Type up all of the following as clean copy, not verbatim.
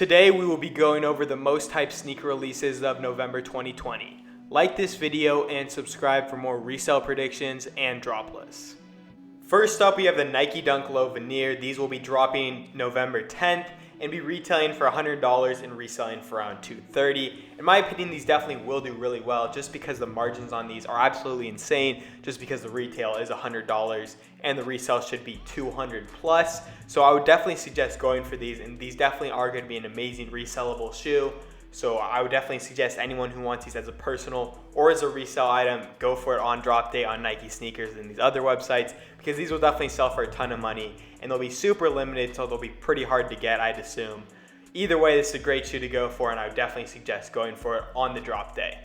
Today we will be going over the most hyped sneaker releases of November 2020. Like this video and subscribe for more resale predictions and drop lists. First up, we have the Nike Dunk Low Veneer. These will be dropping November 10th and be retailing for $100 and reselling for around $230. In my opinion, these definitely will do really well just because the margins on these are absolutely insane, just because the retail is $100 and the resale should be $200 plus. So I would definitely suggest going for these, and these definitely are going to be an amazing resellable shoe. So I would definitely suggest anyone who wants these as a personal or as a resale item, go for it on drop day on Nike sneakers and these other websites, because these will definitely sell for a ton of money and they'll be super limited, so they'll be pretty hard to get, I'd assume. Either way, this is a great shoe to go for, and I would definitely suggest going for it on the drop day.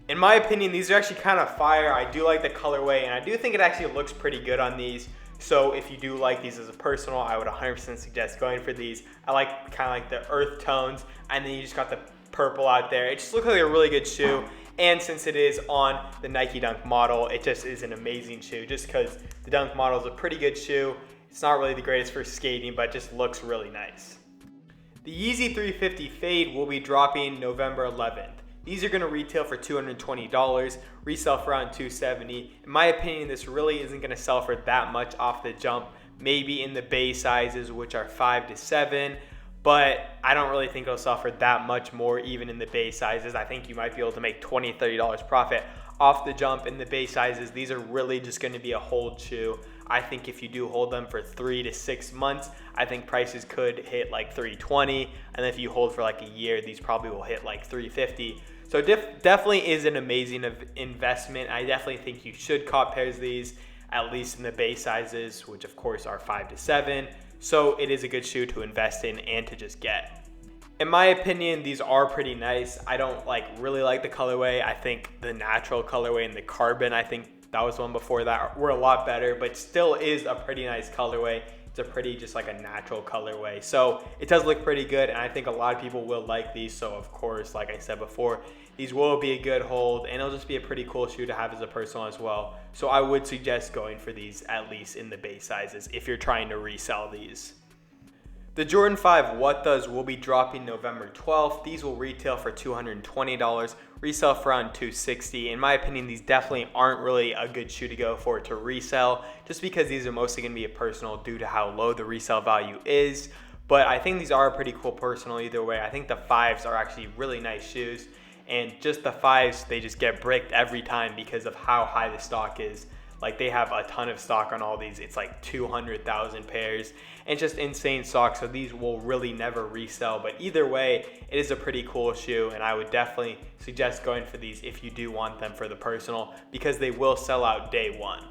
In my opinion, these are actually kind of fire. I do like the colorway, and I do think it actually looks pretty good on these. So if you do like these as a personal, I would 100% suggest going for these. I like kind of like the earth tones, and then you just got the purple out there. It just looks like a really good shoe. And since it is on the Nike Dunk model, it just is an amazing shoe, just because the Dunk model is a pretty good shoe. It's not really the greatest for skating, but it just looks really nice. The Yeezy 350 Fade will be dropping November 11th. These are going to retail for $220, resell for around $270. In my opinion, this really isn't going to sell for that much off the jump, maybe in the base sizes, which are 5 to 7, but I don't really think it'll sell for that much more even in the base sizes. I think you might be able to make $20, $30 profit off the jump in the base sizes. These are really just going to be a hold shoe. I think if you do hold them for 3 to 6 months, I think prices could hit like $320, and if you hold for like a year, these probably will hit like $350. So definitely is an amazing investment. I definitely think you should cop pairs of these, at least in the base sizes, which of course are 5 to 7. So it is a good shoe to invest in and to just get. In my opinion, these are pretty nice. I don't really like the colorway. I think the natural colorway and the carbon, I think that was one before that, were a lot better, but still is a pretty nice colorway. It's a pretty just like a natural colorway. So it does look pretty good, and I think a lot of people will like these. So of course, like I said before, these will be a good hold, and it'll just be a pretty cool shoe to have as a personal as well. So I would suggest going for these at least in the base sizes if you're trying to resell these. The Jordan 5 What Does will be dropping November 12th. These will retail for $220, resell for around $260. In my opinion, these definitely aren't really a good shoe to go for to resell, just because these are mostly going to be a personal due to how low the resale value is. But I think these are a pretty cool personal either way. I think the 5s are actually really nice shoes, and just the 5s, they just get bricked every time because of how high the stock is. Like, they have a ton of stock on all these. It's like 200,000 pairs, and just insane stock, so these will really never resell. But either way, it is a pretty cool shoe, and I would definitely suggest going for these if you do want them for the personal, because they will sell out day one.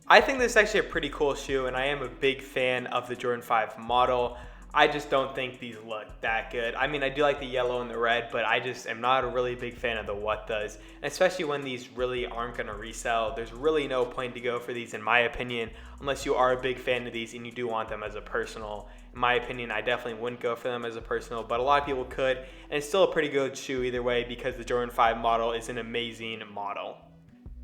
I think this is actually a pretty cool shoe, and I am a big fan of the Jordan 5 model. I just don't think these look that good. I mean, I do like the yellow and the red, but I just am not a really big fan of the What Does. And especially when these really aren't going to resell, there's really no point to go for these in my opinion, unless you are a big fan of these and you do want them as a personal. In my opinion, I definitely wouldn't go for them as a personal, but a lot of people could, and it's still a pretty good shoe either way because the Jordan 5 model is an amazing model.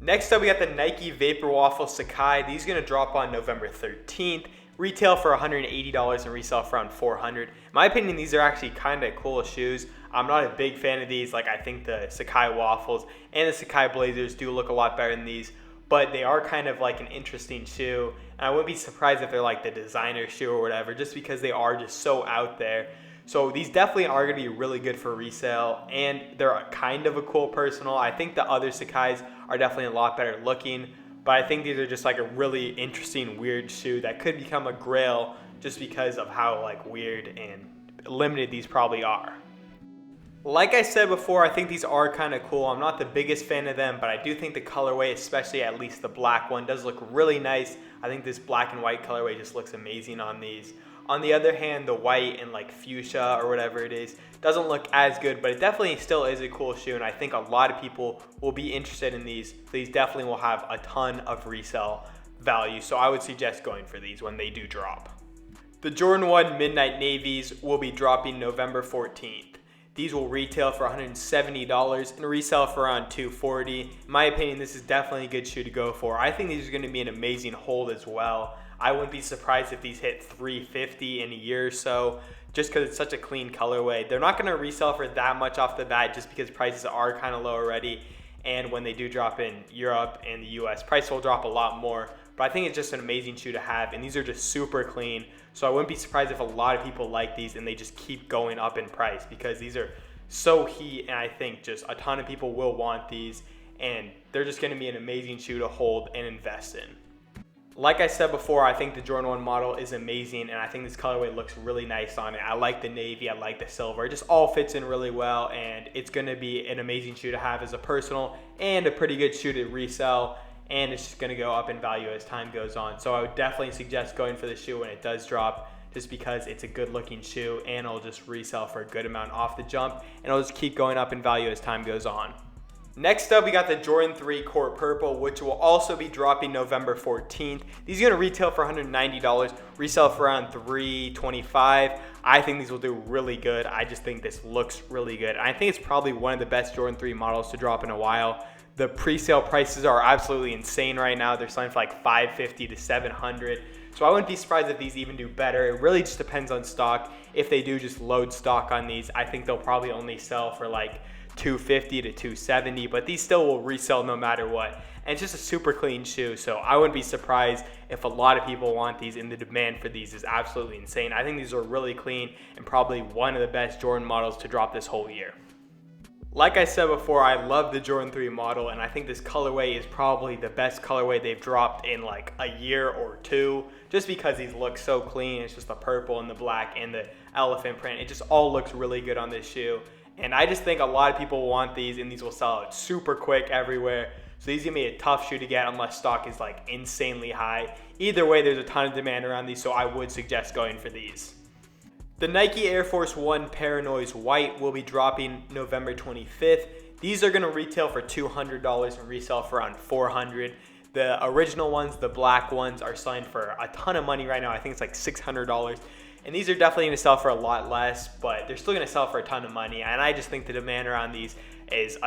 Next up, we got the Nike Vaporwaffle Sacai. These are going to drop on November 13th. Retail for $180 and resell for around $400. In my opinion, these are actually kind of cool shoes. I'm not a big fan of these. Like, I think the Sacai Waffles and the Sacai Blazers do look a lot better than these, but they are kind of like an interesting shoe. And I wouldn't be surprised if they're like the designer shoe or whatever, just because they are just so out there. So these definitely are going to be really good for resale, and they're kind of a cool personal. I think the other Sacais are definitely a lot better looking, but I think these are just like a really interesting, weird shoe that could become a grail just because of how like weird and limited these probably are. Like I said before, I think these are kind of cool. I'm not the biggest fan of them, but I do think the colorway, especially at least the black one, does look really nice. I think this black and white colorway just looks amazing on these. On the other hand, the white and like fuchsia or whatever it is doesn't look as good, but it definitely still is a cool shoe, and I think a lot of people will be interested in these. These definitely will have a ton of resale value, so I would suggest going for these when they do drop. The Jordan 1 Midnight Navies will be dropping November 14th. These will retail for $170 and resell for around $240. In my opinion, this is definitely a good shoe to go for. I think these are going to be an amazing hold as well. I wouldn't be surprised if these hit $350 in a year or so. just because it's such a clean colorway. They're not going to resell for that much off the bat just because prices are kind of low already. And when they do drop in Europe and the US, price will drop a lot more. But I think it's just an amazing shoe to have, and these are just super clean. So I wouldn't be surprised if a lot of people like these and they just keep going up in price because these are so heat, and I think just a ton of people will want these, and they're just going to be an amazing shoe to hold and invest in. Like I said before, I think the Jordan 1 model is amazing, and I think this colorway looks really nice on it. I like the navy, I like the silver. It just all fits in really well, and it's going to be an amazing shoe to have as a personal and a pretty good shoe to resell, and it's just going to go up in value as time goes on. So I would definitely suggest going for the shoe when it does drop, just because it's a good looking shoe and it'll just resell for a good amount off the jump, and it'll just keep going up in value as time goes on. Next up, we got the Jordan 3 Court Purple, which will also be dropping November 14th. These are going to retail for $190, resell for around $325. I think these will do really good. I just think this looks really good. I think it's probably one of the best Jordan 3 models to drop in a while. The pre-sale prices are absolutely insane right now. They're selling for like $550 to $700. So I wouldn't be surprised if these even do better. It really just depends on stock. If they do just load stock on these, I think they'll probably only sell for like $250 to $270, but these still will resell no matter what. And it's just a super clean shoe, so I wouldn't be surprised if a lot of people want these, and the demand for these is absolutely insane. I think these are really clean and probably one of the best Jordan models to drop this whole year. Like I said before, I love the Jordan 3 model, and I think this colorway is probably the best colorway they've dropped in like a year or two, just because these look so clean. It's just the purple and the black and the elephant print. It just all looks really good on this shoe. And I just think a lot of people want these, and these will sell out super quick everywhere. So these are gonna be a tough shoe to get unless stock is like insanely high. Either way, there's a ton of demand around these, so I would suggest going for these. The Nike Air Force 1 Paranoise White will be dropping November 25th. These are gonna retail for $200 and resell for around $400. The original ones, the black ones, are selling for a ton of money right now. I think it's like $600. And these are definitely gonna sell for a lot less, but they're still gonna sell for a ton of money. And I just think the demand around these is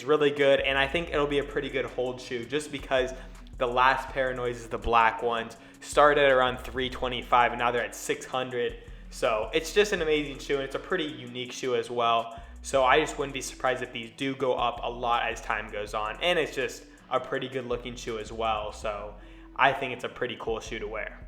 really good. And I think it'll be a pretty good hold shoe just because the last Paranoises, the black ones, started at around $325 and now they're at $600. So it's just an amazing shoe, and it's a pretty unique shoe as well. So I just wouldn't be surprised if these do go up a lot as time goes on. And it's just a pretty good looking shoe as well. So I think it's a pretty cool shoe to wear.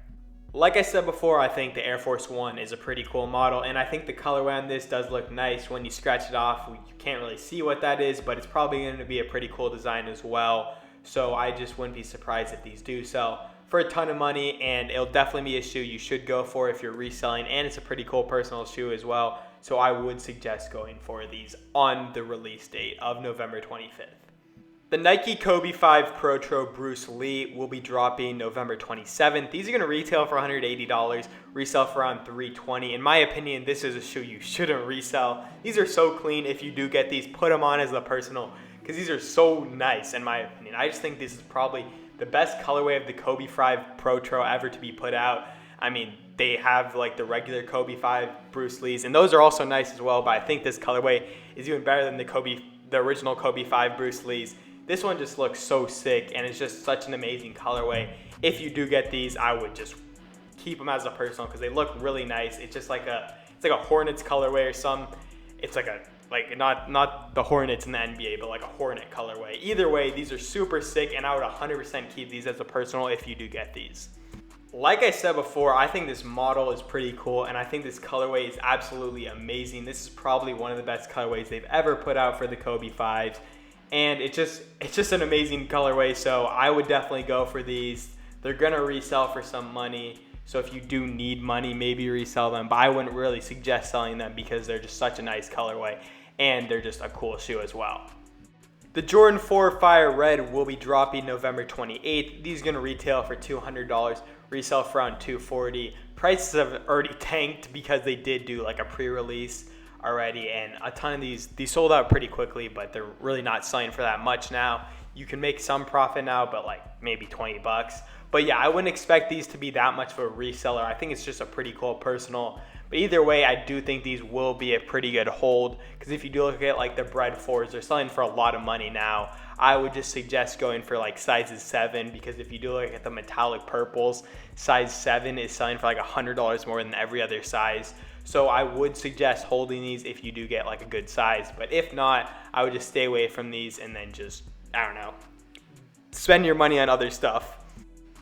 Like I said before, I think the Air Force 1 is a pretty cool model, and I think the colorway on this does look nice. When you scratch it off, you can't really see what that is, but it's probably going to be a pretty cool design as well. So I just wouldn't be surprised if these do sell for a ton of money, and it'll definitely be a shoe you should go for if you're reselling, and it's a pretty cool personal shoe as well. So I would suggest going for these on the release date of November 25th. The Nike Kobe 5 Protro Bruce Lee will be dropping November 27th. These are going to retail for $180, resell for around $320. In my opinion, this is a shoe you shouldn't resell. These are so clean. If you do get these, put them on as a personal, because these are so nice in my opinion. I just think this is probably the best colorway of the Kobe 5 Protro ever to be put out. I mean, they have like the regular Kobe 5 Bruce Lees, and those are also nice as well, but I think this colorway is even better than the original Kobe 5 Bruce Lees. This one just looks so sick, and it's just such an amazing colorway. If you do get these, I would just keep them as a personal because they look really nice. It's just like it's like a Hornets colorway or some. It's like not the Hornets in the NBA, but like a Hornet colorway. Either way, these are super sick, and I would 100% keep these as a personal if you do get these. Like I said before, I think this model is pretty cool, and I think this colorway is absolutely amazing. This is probably one of the best colorways they've ever put out for the Kobe 5s. And it's just an amazing colorway, so I would definitely go for these. They're gonna resell for some money, so if you do need money, maybe resell them, but I wouldn't really suggest selling them because they're just such a nice colorway, and they're just a cool shoe as well. The Jordan 4 Fire Red will be dropping November 28th. These are gonna retail for $200, resell for around $240. Prices have already tanked because they did do like a pre-release already, and a ton of these sold out pretty quickly, but they're really not selling for that much now. You can make some profit now, but like maybe $20. But yeah, I wouldn't expect these to be that much of a reseller. I think it's just a pretty cool personal. But either way, I do think these will be a pretty good hold, because if you do look at like the Bread 4s, they're selling for a lot of money now. I would just suggest going for like sizes 7, because if you do look at the metallic purples, size 7 is selling for like $100 more than every other size. So I would suggest holding these if you do get like a good size, but if not, I would just stay away from these and then just, I don't know, spend your money on other stuff.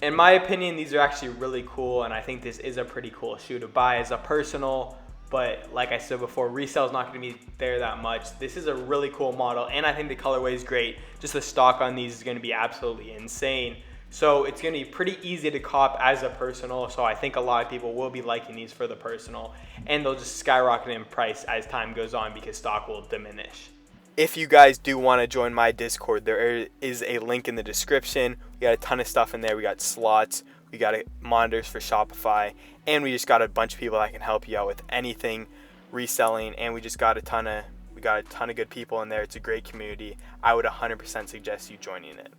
In my opinion, these are actually really cool, and I think this is a pretty cool shoe to buy as a personal, but like I said before, resale is not going to be there that much. This is a really cool model, and I think the colorway is great. Just the stock on these is going to be absolutely insane. So it's going to be pretty easy to cop as a personal, so I think a lot of people will be liking these for the personal, and they'll just skyrocket in price as time goes on because stock will diminish. If you guys do want to join my Discord, there is a link in the description. We got a ton of stuff in there. We got slots, we got monitors for Shopify, and we just got a bunch of people that can help you out with anything reselling, and we got a ton of good people in there. It's a great community. I would 100% suggest you joining it.